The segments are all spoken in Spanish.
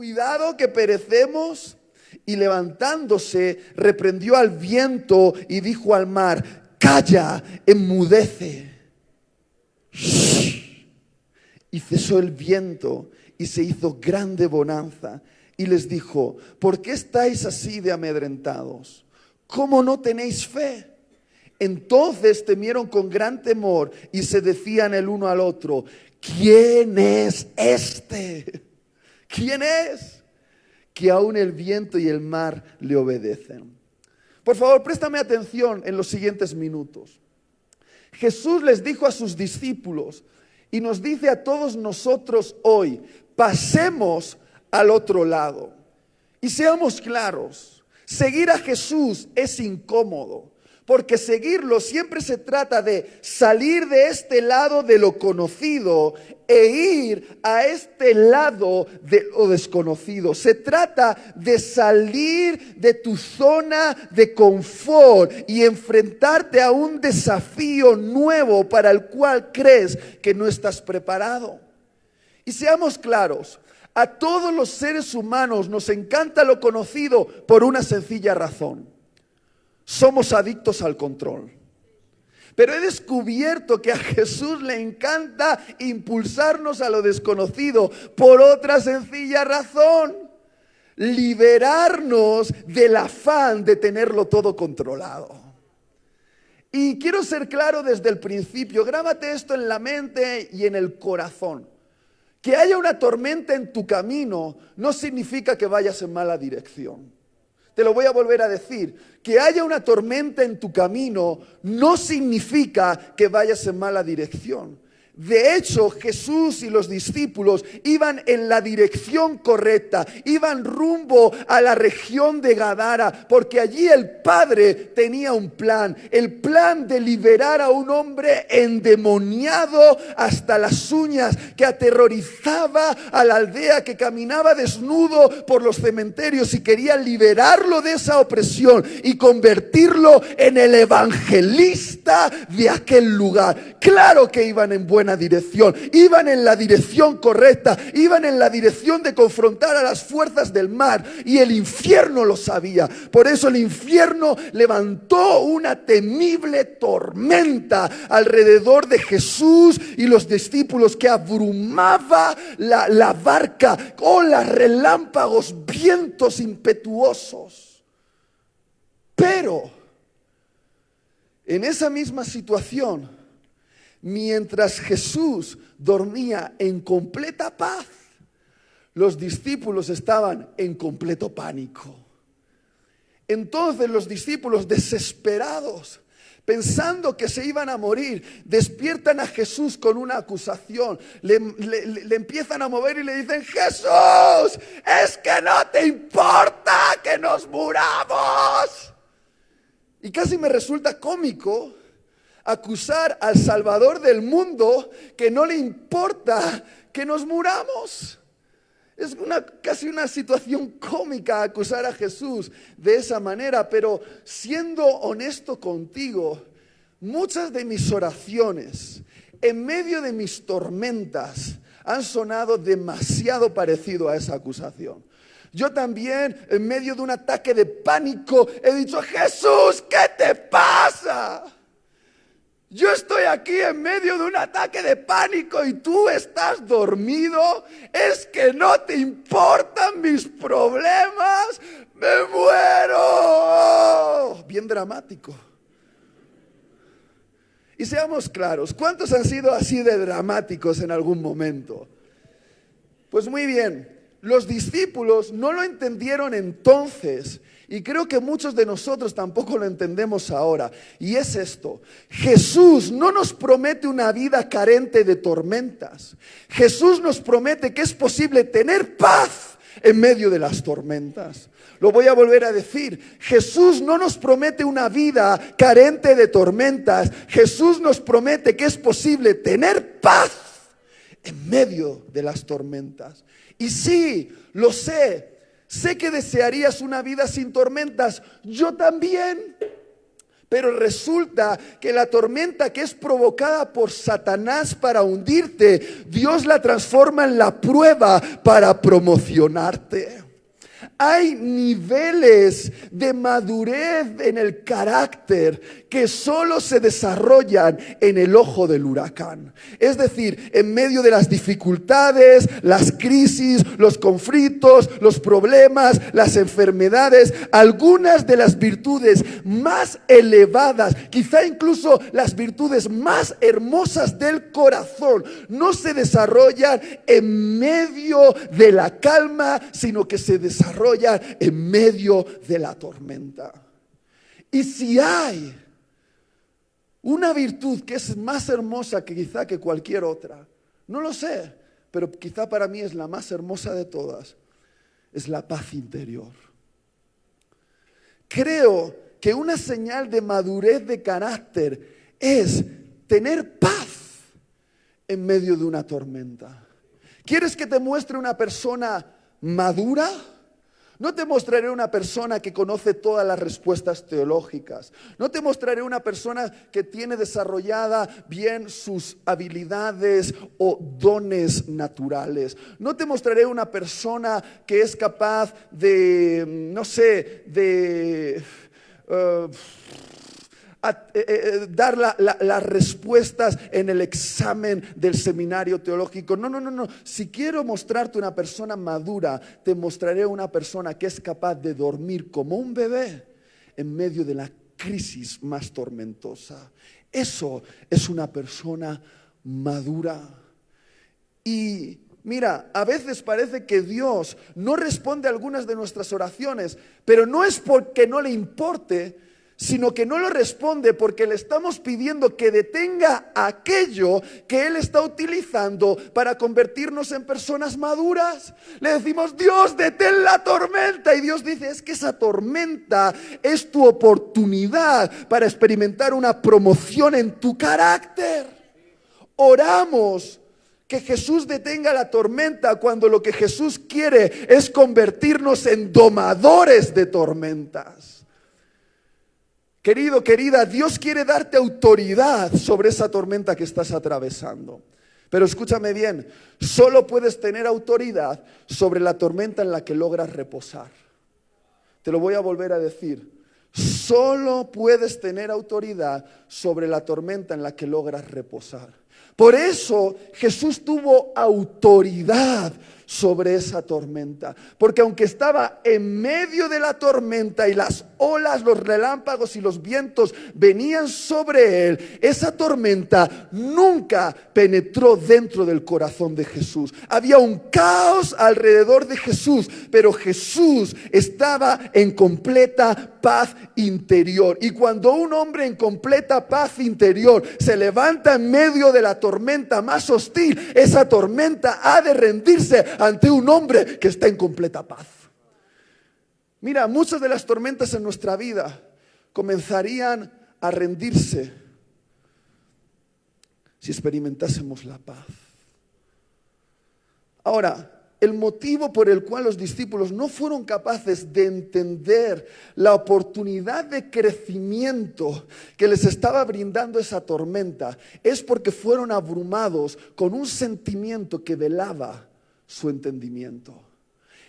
cuidado que perecemos. Y levantándose, reprendió al viento y dijo al mar: calla, enmudece. Y cesó el viento y se hizo grande bonanza. Y les dijo: ¿por qué estáis así de amedrentados? ¿Cómo no tenéis fe? Entonces temieron con gran temor y se decían el uno al otro: ¿quién es este? ¿Quién es? Que aún el viento y el mar le obedecen. Por favor, préstame atención en los siguientes minutos. Jesús les dijo a sus discípulos y nos dice a todos nosotros hoy: pasemos al otro lado. Y seamos claros, seguir a Jesús es incómodo, porque seguirlo siempre se trata de salir de este lado de lo conocido e ir a este lado de lo desconocido. Se trata de salir de tu zona de confort y enfrentarte a un desafío nuevo para el cual crees que no estás preparado. Y seamos claros, a todos los seres humanos nos encanta lo conocido por una sencilla razón: somos adictos al control. Pero he descubierto que a Jesús le encanta impulsarnos a lo desconocido por otra sencilla razón: liberarnos del afán de tenerlo todo controlado. Y quiero ser claro desde el principio, grábate esto en la mente y en el corazón. Que haya una tormenta en tu camino no significa que vayas en mala dirección. Te lo voy a volver a decir: que haya una tormenta en tu camino no significa que vayas en mala dirección. De hecho, Jesús y los discípulos iban en la dirección correcta, iban rumbo a la región de Gadara, porque allí el Padre tenía un plan, el plan de liberar a un hombre endemoniado hasta las uñas, que aterrorizaba a la aldea, que caminaba desnudo por los cementerios y quería liberarlo de esa opresión y convertirlo en el evangelista de aquel lugar. Claro que iban en buena dirección, iban en la dirección correcta, iban en la dirección de confrontar a las fuerzas del mar, y el infierno lo sabía. Por eso el infierno levantó una temible tormenta alrededor de Jesús y los discípulos, que abrumaba la barca, olas, relámpagos, vientos impetuosos. Pero en esa misma situación, mientras Jesús dormía en completa paz, los discípulos estaban en completo pánico. Entonces los discípulos, desesperados, pensando que se iban a morir, despiertan a Jesús con una acusación. Le empiezan a mover y le dicen: Jesús, es que no te importa que nos muramos. Y casi me resulta cómico acusar al Salvador del mundo que no le importa que nos muramos. Es casi una situación cómica acusar a Jesús de esa manera. Pero siendo honesto contigo, muchas de mis oraciones en medio de mis tormentas han sonado demasiado parecido a esa acusación. Yo también, en medio de un ataque de pánico, he dicho: Jesús, ¿qué te pasa? Yo estoy aquí en medio de un ataque de pánico y tú estás dormido. Es que no te importan mis problemas. ¡Me muero! Bien dramático. Y seamos claros, ¿cuántos han sido así de dramáticos en algún momento? Pues muy bien, los discípulos no lo entendieron entonces. Y creo que muchos de nosotros tampoco lo entendemos ahora. Y es esto: Jesús no nos promete una vida carente de tormentas. Jesús nos promete que es posible tener paz en medio de las tormentas. Lo voy a volver a decir: Jesús no nos promete una vida carente de tormentas. Jesús nos promete que es posible tener paz en medio de las tormentas. Y sí, lo sé que desearías una vida sin tormentas. Yo también. Pero resulta que la tormenta que es provocada por Satanás para hundirte, Dios la transforma en la prueba para promocionarte. Hay niveles de madurez en el carácter que solo se desarrollan en el ojo del huracán. Es decir, en medio de las dificultades, las crisis, los conflictos, los problemas, las enfermedades, algunas de las virtudes más elevadas, quizá incluso las virtudes más hermosas del corazón, no se desarrollan en medio de la calma, sino que se desarrollan en medio de la tormenta. Y si hay una virtud que es más hermosa que quizá que cualquier otra, no lo sé, pero quizá para mí es la más hermosa de todas, es la paz interior. Creo que una señal de madurez de carácter es tener paz en medio de una tormenta. ¿Quieres que te muestre una persona madura? No te mostraré una persona que conoce todas las respuestas teológicas. No te mostraré una persona que tiene desarrollada bien sus habilidades o dones naturales. No te mostraré una persona que es capaz de, no sé, de dar las respuestas en el examen del seminario teológico. No. Si quiero mostrarte una persona madura, te mostraré una persona que es capaz de dormir como un bebé en medio de la crisis más tormentosa. Eso es una persona madura. Y mira, a veces parece que Dios no responde a algunas de nuestras oraciones, pero no es porque no le importe, sino que no lo responde porque le estamos pidiendo que detenga aquello que Él está utilizando para convertirnos en personas maduras. Le decimos: Dios, detén la tormenta. Y Dios dice: es que esa tormenta es tu oportunidad para experimentar una promoción en tu carácter. Oramos que Jesús detenga la tormenta cuando lo que Jesús quiere es convertirnos en domadores de tormentas. Querido, querida, Dios quiere darte autoridad sobre esa tormenta que estás atravesando. Pero escúchame bien, solo puedes tener autoridad sobre la tormenta en la que logras reposar. Te lo voy a volver a decir. Solo puedes tener autoridad sobre la tormenta en la que logras reposar. Por eso Jesús tuvo autoridad sobre esa tormenta, porque aunque estaba en medio de la tormenta y las olas, los relámpagos y los vientos venían sobre él, esa tormenta nunca penetró dentro del corazón de Jesús. Había un caos alrededor de Jesús, pero Jesús estaba en completa paz interior. Y cuando un hombre en completa paz interior se levanta en medio de la tormenta más hostil, esa tormenta ha de rendirse ante un hombre que está en completa paz. Mira, muchas de las tormentas en nuestra vida comenzarían a rendirse si experimentásemos la paz. Ahora, el motivo por el cual los discípulos no fueron capaces de entender la oportunidad de crecimiento que les estaba brindando esa tormenta es porque fueron abrumados con un sentimiento que velaba su entendimiento.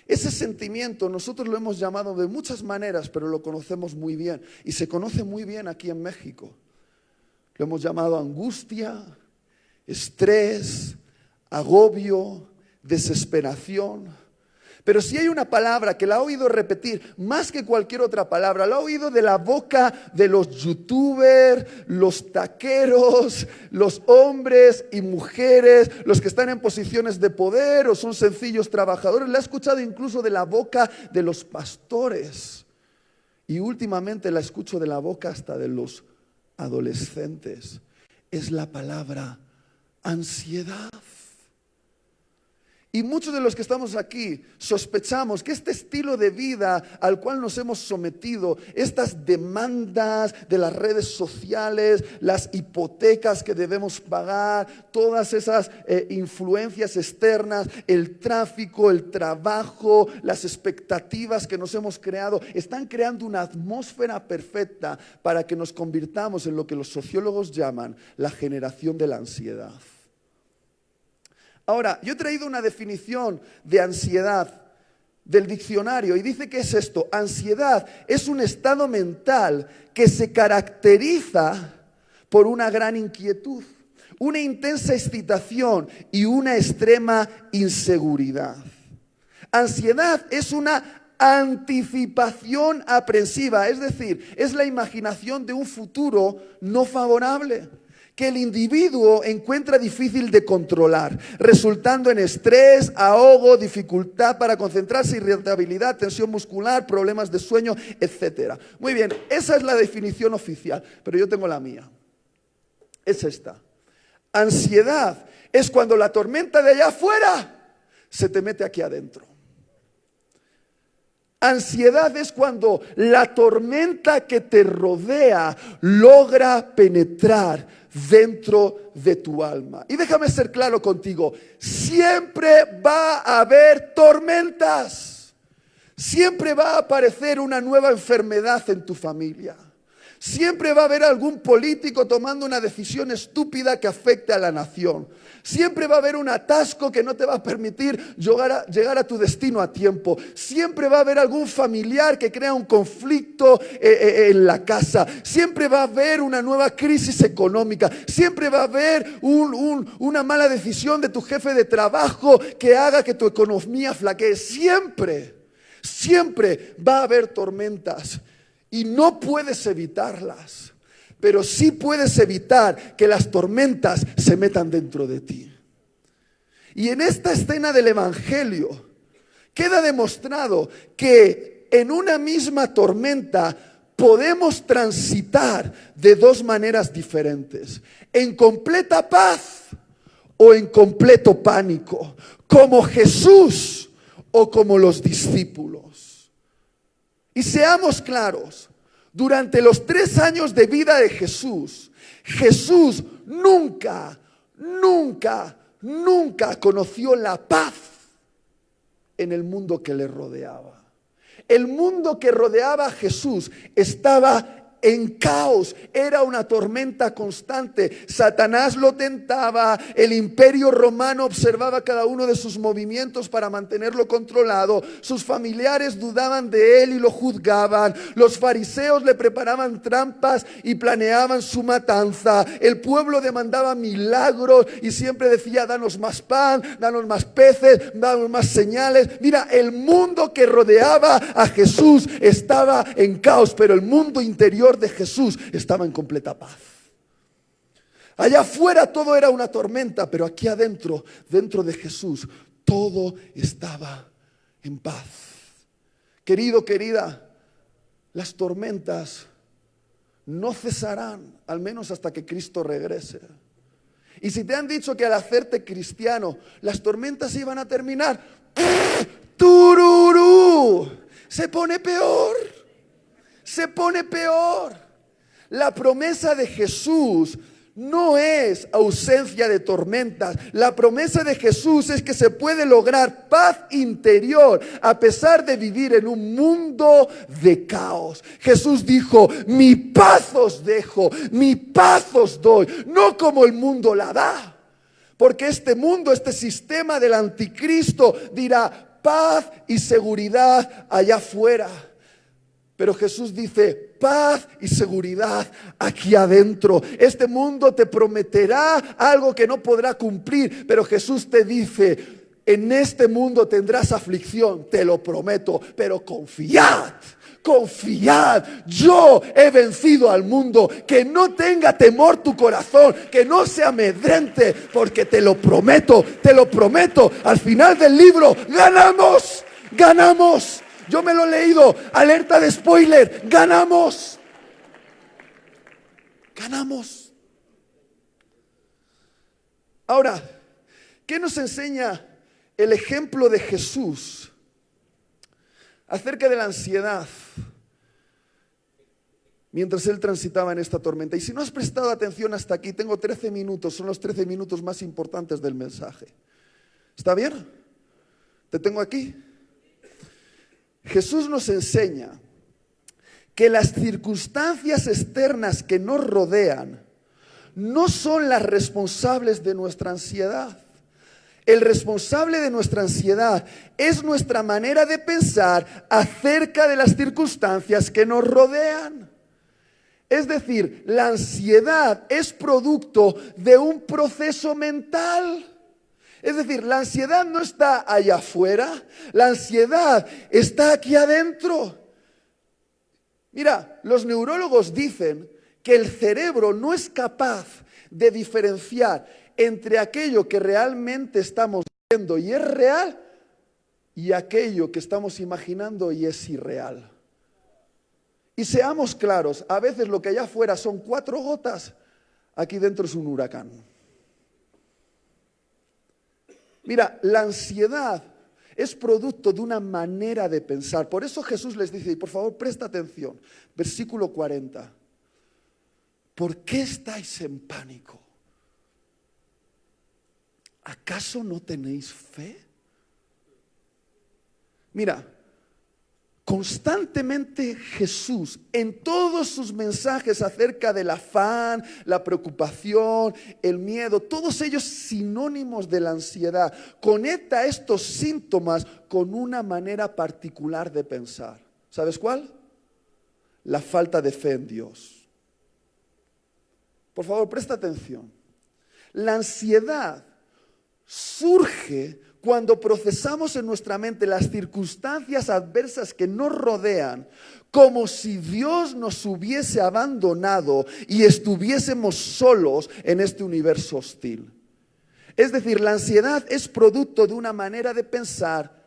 Ese sentimiento nosotros lo hemos llamado de muchas maneras, pero lo conocemos muy bien y se conoce muy bien aquí en México. Lo hemos llamado angustia, estrés, agobio, desesperación. Pero si hay una palabra que la he oído repetir más que cualquier otra palabra, la he oído de la boca de los youtubers, los taqueros, los hombres y mujeres, los que están en posiciones de poder o son sencillos trabajadores, la he escuchado incluso de la boca de los pastores. Y últimamente la escucho de la boca hasta de los adolescentes. Es la palabra ansiedad. Y muchos de los que estamos aquí sospechamos que este estilo de vida al cual nos hemos sometido, estas demandas de las redes sociales, las hipotecas que debemos pagar, todas esas influencias externas, el tráfico, el trabajo, las expectativas que nos hemos creado, están creando una atmósfera perfecta para que nos convirtamos en lo que los sociólogos llaman la generación de la ansiedad. Ahora, yo he traído una definición de ansiedad del diccionario y dice que es esto: ansiedad es un estado mental que se caracteriza por una gran inquietud, una intensa excitación y una extrema inseguridad. Ansiedad es una anticipación aprensiva, es decir, es la imaginación de un futuro no favorable, que el individuo encuentra difícil de controlar, resultando en estrés, ahogo, dificultad para concentrarse, irritabilidad, tensión muscular, problemas de sueño, etc. Muy bien, esa es la definición oficial, pero yo tengo la mía. Es esta: ansiedad es cuando la tormenta de allá afuera se te mete aquí adentro. Ansiedad es cuando la tormenta que te rodea logra penetrar dentro de tu alma. Y déjame ser claro contigo: siempre va a haber tormentas. Siempre va a aparecer una nueva enfermedad en tu familia. Siempre va a haber algún político tomando una decisión estúpida que afecte a la nación. Siempre va a haber un atasco que no te va a permitir llegar a tu destino a tiempo. Siempre va a haber algún familiar que crea un conflicto en la casa. Siempre va a haber una nueva crisis económica. Siempre va a haber una mala decisión de tu jefe de trabajo que haga que tu economía flaquee. Siempre va a haber tormentas. Y no puedes evitarlas, pero sí puedes evitar que las tormentas se metan dentro de ti. Y en esta escena del Evangelio queda demostrado que en una misma tormenta podemos transitar de dos maneras diferentes: en completa paz o en completo pánico, como Jesús o como los discípulos. Y seamos claros, durante los 3 años de vida de Jesús, Jesús nunca conoció la paz en el mundo que le rodeaba. El mundo que rodeaba a Jesús estaba en caos, era una tormenta constante. Satanás lo tentaba, el imperio romano observaba cada uno de sus movimientos para mantenerlo controlado, sus familiares dudaban de él y lo juzgaban, los fariseos le preparaban trampas y planeaban su matanza, el pueblo demandaba milagros y siempre decía: danos más pan, danos más peces, danos más señales. Mira, el mundo que rodeaba a Jesús estaba en caos, pero el mundo interior de Jesús estaba en completa paz. Allá afuera todo era una tormenta, pero aquí adentro, dentro de Jesús, todo estaba en paz. Querido, querida, las tormentas no cesarán, al menos hasta que Cristo regrese. Y si te han dicho que al hacerte cristiano las tormentas iban a terminar, ¡tururú! Se pone peor. Se pone peor. La promesa de Jesús no es ausencia de tormentas. La promesa de Jesús es que se puede lograr paz interior a pesar de vivir en un mundo de caos. Jesús dijo: mi paz os dejo, mi paz os doy, no como el mundo la da. Porque este mundo, este sistema del anticristo dirá paz y seguridad allá afuera. Pero Jesús dice: paz y seguridad aquí adentro. Este mundo te prometerá algo que no podrá cumplir, pero Jesús te dice: en este mundo tendrás aflicción, te lo prometo, pero confiad. Confiad, yo he vencido al mundo. Que no tenga temor tu corazón, que no se amedrente, porque te lo prometo, al final del libro ganamos, ganamos. Yo me lo he leído, alerta de spoiler, ganamos. Ganamos. Ahora, ¿qué nos enseña el ejemplo de Jesús acerca de la ansiedad mientras él transitaba en esta tormenta. Y si no has prestado atención hasta aquí, tengo 13 minutos, son los 13 minutos más importantes del mensaje. ¿Está bien? ¿Te tengo aquí? Jesús nos enseña que las circunstancias externas que nos rodean no son las responsables de nuestra ansiedad. El responsable de nuestra ansiedad es nuestra manera de pensar acerca de las circunstancias que nos rodean. Es decir, la ansiedad es producto de un proceso mental. Es decir, la ansiedad no está allá afuera, la ansiedad está aquí adentro. Mira, los neurólogos dicen que el cerebro no es capaz de diferenciar entre aquello que realmente estamos viendo y es real y aquello que estamos imaginando y es irreal. Y seamos claros, a veces lo que allá afuera son 4 gotas, aquí dentro es un huracán. Mira, la ansiedad es producto de una manera de pensar. Por eso Jesús les dice, y por favor presta atención, versículo 40. ¿Por qué estáis en pánico? ¿Acaso no tenéis fe? Mira, constantemente Jesús, en todos sus mensajes acerca del afán, la preocupación, el miedo, todos ellos sinónimos de la ansiedad, conecta estos síntomas con una manera particular de pensar. ¿Sabes cuál? La falta de fe en Dios. Por favor, presta atención. La ansiedad surge cuando procesamos en nuestra mente las circunstancias adversas que nos rodean como si Dios nos hubiese abandonado y estuviésemos solos en este universo hostil. Es decir, la ansiedad es producto de una manera de pensar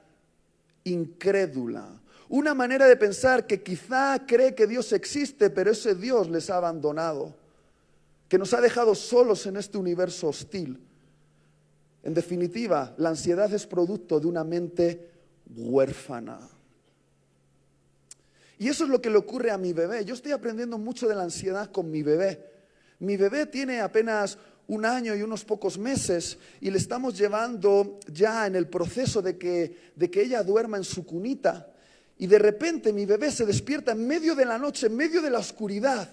incrédula. Una manera de pensar que quizá cree que Dios existe, pero ese Dios les ha abandonado, que nos ha dejado solos en este universo hostil. En definitiva, la ansiedad es producto de una mente huérfana. Y eso es lo que le ocurre a mi bebé. Yo estoy aprendiendo mucho de la ansiedad con mi bebé. Mi bebé tiene apenas 1 año y unos pocos meses y le estamos llevando ya en el proceso de que ella duerma en su cunita. Y de repente mi bebé se despierta en medio de la noche, en medio de la oscuridad.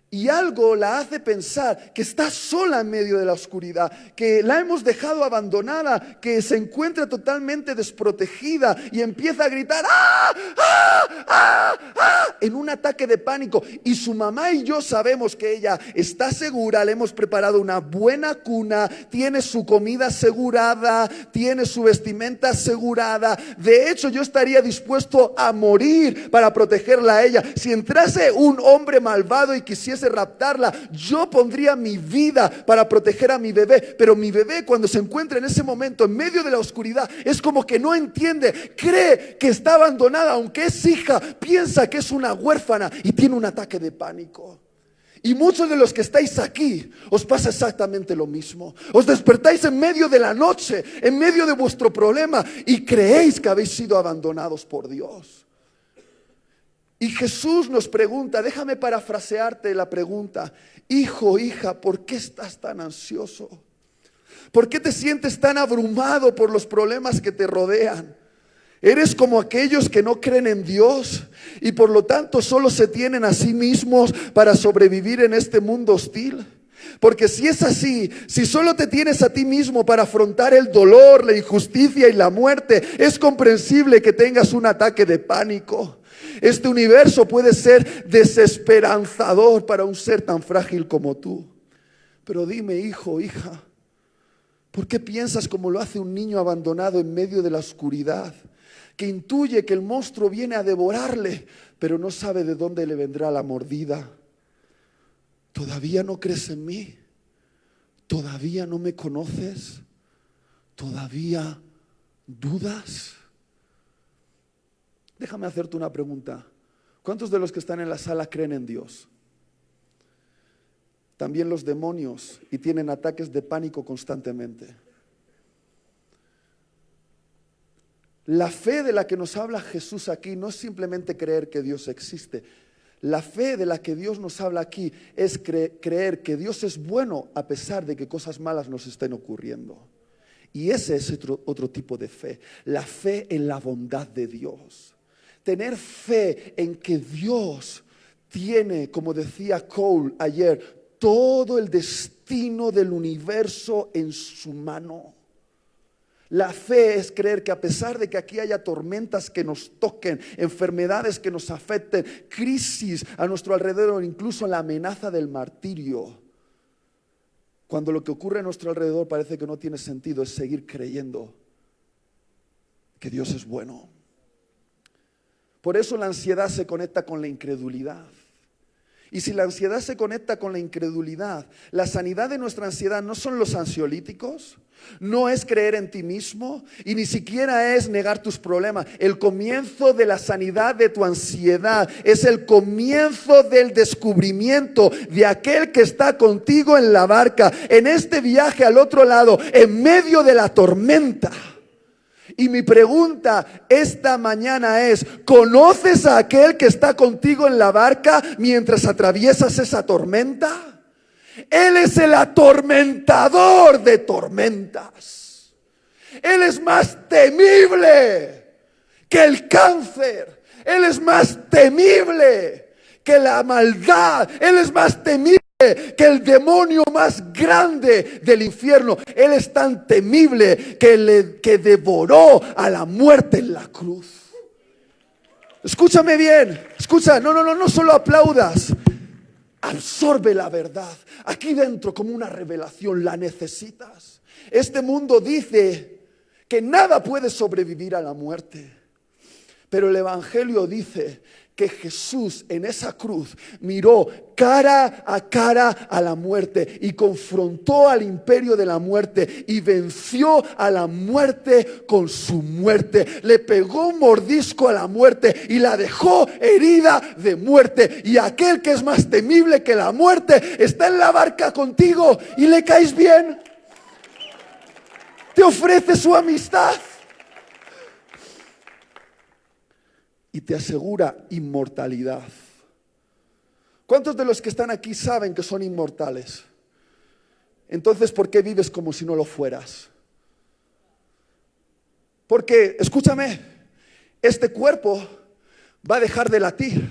Y algo la hace pensar que está sola en medio de la oscuridad, que la hemos dejado abandonada, que se encuentra totalmente desprotegida y empieza a gritar ¡ah! ¡Ah! ¡Ah! ¡Ah! En un ataque de pánico. Y su mamá y yo sabemos que ella está segura, le hemos preparado una buena cuna, tiene su comida asegurada, tiene su vestimenta asegurada. De hecho, yo estaría dispuesto a morir para protegerla a ella. Si entrase un hombre malvado y quisiese raptarla, yo pondría mi vida para proteger a mi bebé. Pero mi bebé, cuando se encuentra en ese momento en medio de la oscuridad, es como que no entiende, cree que está abandonada, aunque es hija, piensa que es una huérfana y tiene un ataque de pánico. Y muchos de los que estáis aquí os pasa exactamente lo mismo. Os despertáis en medio de la noche, en medio de vuestro problema, y creéis que habéis sido abandonados por Dios. Y Jesús nos pregunta, déjame parafrasearte la pregunta: hijo, hija, ¿por qué estás tan ansioso? ¿Por qué te sientes tan abrumado por los problemas que te rodean? ¿Eres como aquellos que no creen en Dios y por lo tanto solo se tienen a sí mismos para sobrevivir en este mundo hostil? Porque si es así, si solo te tienes a ti mismo para afrontar el dolor, la injusticia y la muerte, es comprensible que tengas un ataque de pánico. Este universo puede ser desesperanzador para un ser tan frágil como tú. Pero dime, hijo, hija, ¿por qué piensas como lo hace un niño abandonado en medio de la oscuridad, que intuye que el monstruo viene a devorarle, pero no sabe de dónde le vendrá la mordida? ¿Todavía no crees en mí? ¿Todavía no me conoces? ¿Todavía dudas? Déjame hacerte una pregunta. ¿Cuántos de los que están en la sala creen en Dios? También los demonios y tienen ataques de pánico constantemente. La fe de la que nos habla Jesús aquí no es simplemente creer que Dios existe. La fe de la que Dios nos habla aquí es creer que Dios es bueno a pesar de que cosas malas nos estén ocurriendo. Y ese es otro tipo de fe, la fe en la bondad de Dios. Tener fe en que Dios tiene, como decía Cole ayer, todo el destino del universo en su mano. La fe es creer que a pesar de que aquí haya tormentas que nos toquen, enfermedades que nos afecten, crisis a nuestro alrededor, incluso la amenaza del martirio, cuando lo que ocurre a nuestro alrededor parece que no tiene sentido, es seguir creyendo que Dios es bueno. Por eso la ansiedad se conecta con la incredulidad. Y si la ansiedad se conecta con la incredulidad, la sanidad de nuestra ansiedad no son los ansiolíticos, no es creer en ti mismo y ni siquiera es negar tus problemas. El comienzo de la sanidad de tu ansiedad es el comienzo del descubrimiento de aquel que está contigo en la barca, en este viaje al otro lado, en medio de la tormenta. Y mi pregunta esta mañana es, ¿conoces a aquel que está contigo en la barca mientras atraviesas esa tormenta? Él es el atormentador de tormentas. Él es más temible que el cáncer. Él es más temible que la maldad. Él es más temible que el demonio más grande del infierno. Él es tan temible que devoró a la muerte en la cruz. Escúchame bien, escucha, no solo aplaudas, absorbe la verdad. Aquí dentro como una revelación la necesitas. Este mundo dice que nada puede sobrevivir a la muerte, pero el Evangelio dice que Jesús en esa cruz miró cara a cara a la muerte y confrontó al imperio de la muerte y venció a la muerte con su muerte. Le pegó un mordisco a la muerte y la dejó herida de muerte. Y aquel que es más temible que la muerte está en la barca contigo y le caes bien. Te ofrece su amistad. Y te asegura inmortalidad. ¿Cuántos de los que están aquí saben que son inmortales? Entonces, ¿por qué vives como si no lo fueras? Porque, escúchame, este cuerpo va a dejar de latir,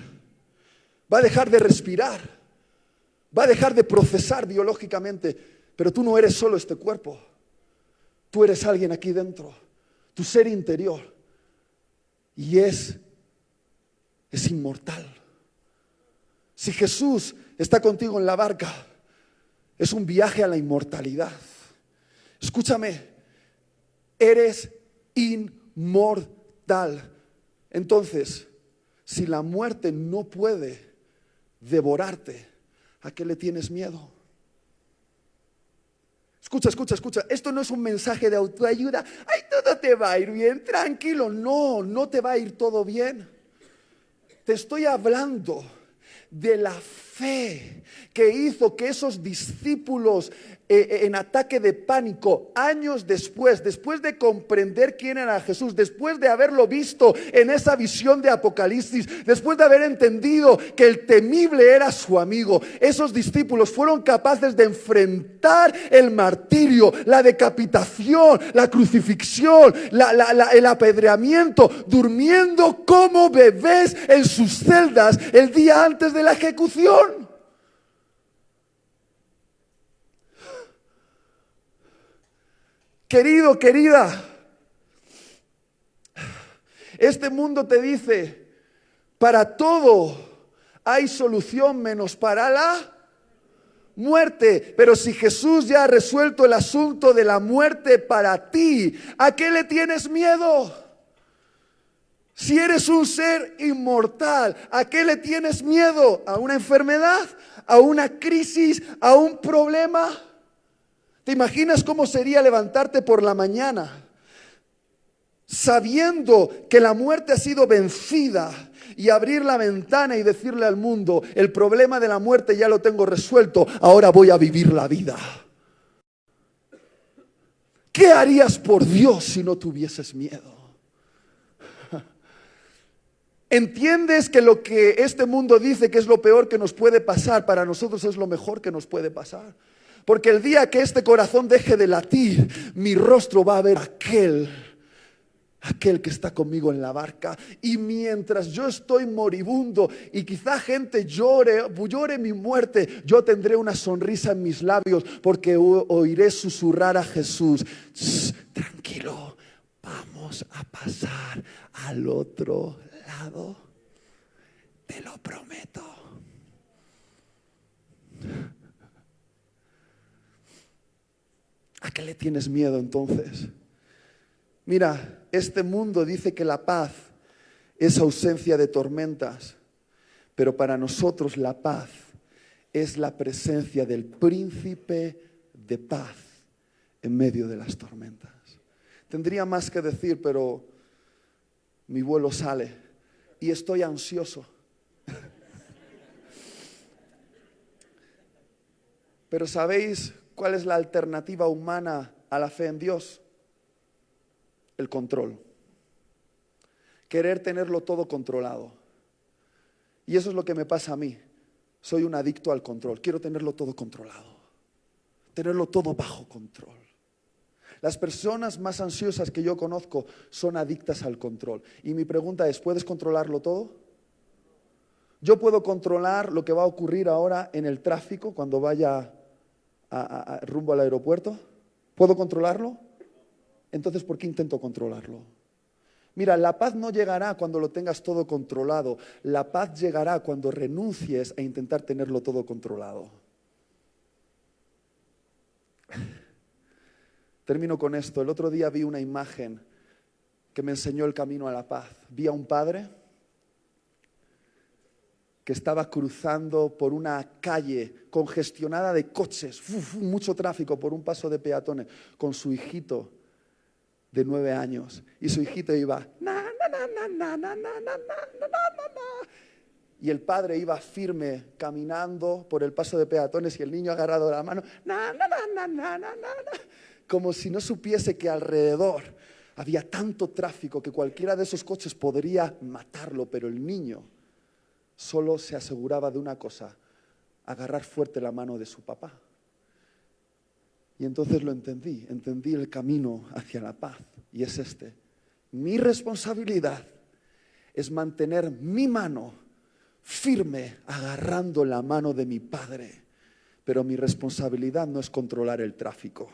va a dejar de respirar, va a dejar de procesar biológicamente, pero tú no eres solo este cuerpo. Tú eres alguien aquí dentro, tu ser interior, y es inmortal. Si Jesús está contigo en la barca, es un viaje a la inmortalidad. Escúchame, eres inmortal. Entonces, si la muerte no puede devorarte, ¿a qué le tienes miedo? Escucha, esto no es un mensaje de autoayuda. Ay, todo te va a ir bien, tranquilo. No te va a ir todo bien. Te estoy hablando de la fe que hizo que esos discípulos en ataque de pánico, años después de comprender quién era Jesús, después de haberlo visto en esa visión de Apocalipsis, después de haber entendido que el temible era su amigo, esos discípulos fueron capaces de enfrentar el martirio, la decapitación, la crucifixión, el apedreamiento, durmiendo como bebés en sus celdas el día antes de la ejecución. Querido, querida, este mundo te dice, para todo hay solución menos para la muerte. Pero si Jesús ya ha resuelto el asunto de la muerte para ti, ¿a qué le tienes miedo? Si eres un ser inmortal, ¿a qué le tienes miedo? ¿A una enfermedad? ¿A una crisis? ¿A un problema? ¿Te imaginas cómo sería levantarte por la mañana sabiendo que la muerte ha sido vencida y abrir la ventana y decirle al mundo, el problema de la muerte ya lo tengo resuelto, ahora voy a vivir la vida? ¿Qué harías por Dios si no tuvieses miedo? ¿Entiendes que lo que este mundo dice que es lo peor que nos puede pasar, para nosotros es lo mejor que nos puede pasar? Porque el día que este corazón deje de latir, mi rostro va a ver aquel que está conmigo en la barca. Y mientras yo estoy moribundo y quizá gente llore mi muerte, yo tendré una sonrisa en mis labios, porque oiré susurrar a Jesús: tranquilo, vamos a pasar al otro lado, te lo prometo. ¿A qué le tienes miedo entonces? Mira, este mundo dice que la paz es ausencia de tormentas, pero para nosotros la paz es la presencia del príncipe de paz en medio de las tormentas. Tendría más que decir, pero mi vuelo sale y estoy ansioso. Pero ¿sabéis cuál es la alternativa humana a la fe en Dios? El control. Querer tenerlo todo controlado. Y eso es lo que me pasa a mí. Soy un adicto al control. Quiero tenerlo todo controlado. Tenerlo todo bajo control. Las personas más ansiosas que yo conozco son adictas al control. Y mi pregunta es, ¿puedes controlarlo todo? Yo puedo controlar lo que va a ocurrir ahora en el tráfico cuando vaya rumbo al aeropuerto. ¿Puedo controlarlo? Entonces, ¿por qué intento controlarlo? Mira, la paz no llegará cuando lo tengas todo controlado. La paz llegará cuando renuncies a intentar tenerlo todo controlado. Termino con esto. El otro día vi una imagen que me enseñó el camino a la paz. Vi a un padre que estaba cruzando por una calle congestionada de coches, mucho tráfico, por un paso de peatones, con su hijito de 9 años. Y su hijito iba, y el padre iba firme caminando por el paso de peatones y el niño agarrado de la mano, como si no supiese que alrededor había tanto tráfico que cualquiera de esos coches podría matarlo, pero el niño solo se aseguraba de una cosa: agarrar fuerte la mano de su papá. Y entonces lo entendí el camino hacia la paz, y es este. Mi responsabilidad es mantener mi mano firme agarrando la mano de mi Padre, pero mi responsabilidad no es controlar el tráfico.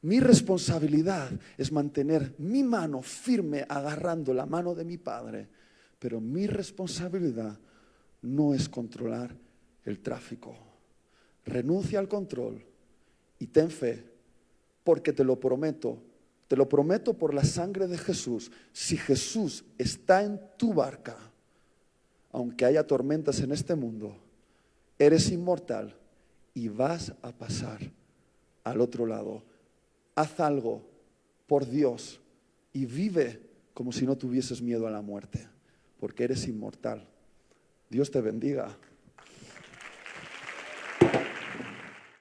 Mi responsabilidad es mantener mi mano firme agarrando la mano de mi Padre, pero mi responsabilidad no es controlar el tráfico. Renuncia al control y ten fe, porque te lo prometo por la sangre de Jesús. Si Jesús está en tu barca, aunque haya tormentas en este mundo, eres inmortal y vas a pasar al otro lado. Haz algo por Dios y vive como si no tuvieses miedo a la muerte, porque eres inmortal. Dios te bendiga.